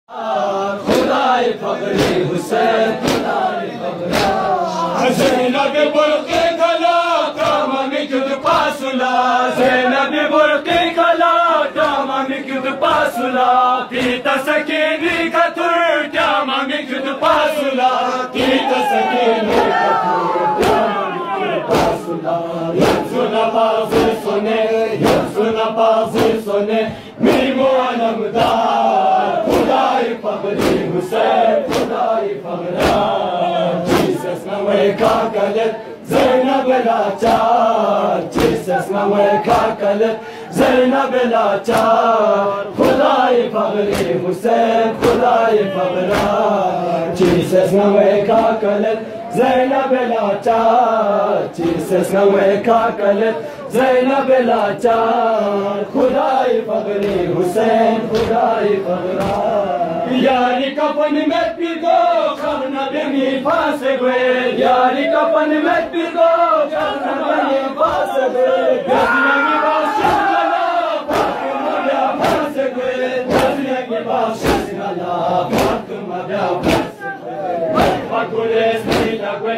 खुदाई फगरी हुसैन खुदाई फगरा ज़ैनब बुर्क़े खला तामामी कुद पासुला ज़ैनब बुर्क़े खला तामामी कुद पासुला पीता सकीनी खतुर तामामी कुद पासुला पीता सकीनी खतुर तामामी कुद पासुला यंसुना बाज़े सोने मीमो अलमदार खुदाई फगरी हुसैन खुदाई फगरा Jesus na weka kalet Zainab लाचार Jesus na weka kalet Zainab लाचार खुदाई फगरी हुसैन खुदाई फगरा Jesus na weka kalet Zainab लाचार Jesus na weka kalet Zainab लाचार खुदाई फगरी हुसैन खुदाई फगरा यारी कपन में पिगो करना बेमी फांसे गए यारी कपन में पिगो करना बेमी फांसे गए गजनिया की बात शिकला फातिमा ब्या फांसे गए गजनिया की बात शिकला फातिमा ब्या फांसे गए पकुलेस नहीं लगवे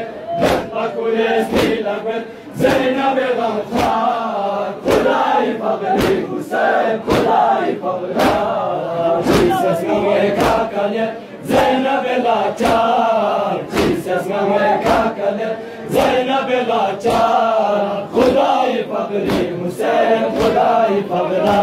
ज़ैनब गमखार खुदाई फगरी हुसैन खुदाई फगरा Jesus na weka kalet Zainab लाचार Jesus na weka kalet Zainab लाचार खुदाई फगरी हुसैन खुदाई फगरा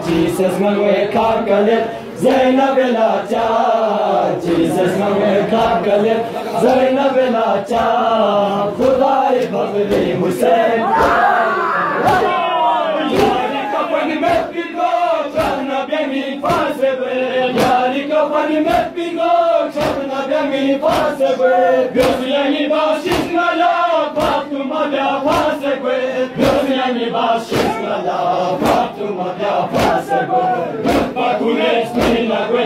Jesus na weka kalet Zainab लाचार Jesus na weka kalet Zainab लाचार खुदाई फगरी हुसैन यारी कपन में पिगो करना बेमी फांसे गए यारी कपन में पिगो करना बेमी फांसे गए गजनिया की बात शिकला फातिमा ब्या फांसे गए गजनिया की बात शिकला फातिमा ब्या फांसे गए पकुलेस नहीं लगवे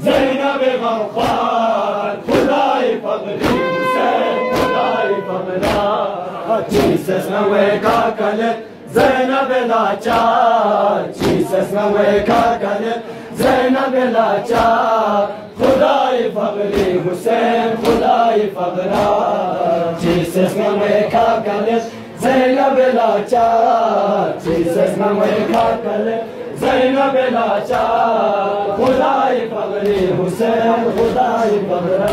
ज़ैनब गमखार खुदाई फगरी हुसैन खुदाई फगरा Jesus na weka kalet Zainab लाचार Jesus na weka kalet Zainab लाचार खुदाई फगरी हुसैन खुदाई फगरा Jesus na weka kalet Zainab लाचार Jesus na weka kalet Zainab लाचार खुदाई फगरी हुसैन खुदाई फगरा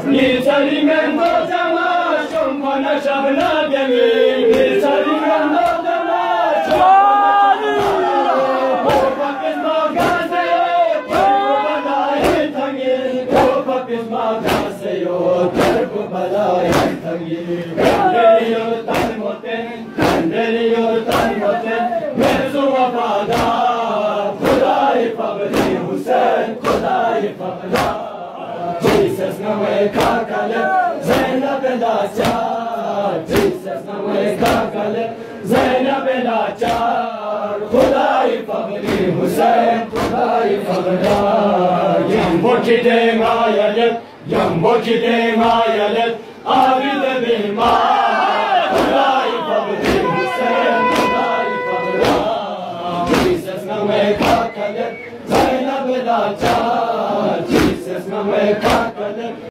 नीचली में दो जमा शुम्भना शबना देवी नीचली में दो जमा शुम्भना कोपा पिस्मा गासे कोपा पिस्मा गासे यो तरको बलाई थंगी कंडेलियो तन मोते मेरे वफादार खुदाई फगरी हुसैन खुदाई फगरा Jesus na weka kalet Zainab लाचार Jesus na weka kalet Zainab लाचार खुदाई फगरी हुसैन खुदाई फगरा Yambo ki dengayalet Abid bilmar खुदाई फगरी हुसैन खुदाई फगरा Jesus na weka kalet Zainab लाचार Jesus na weka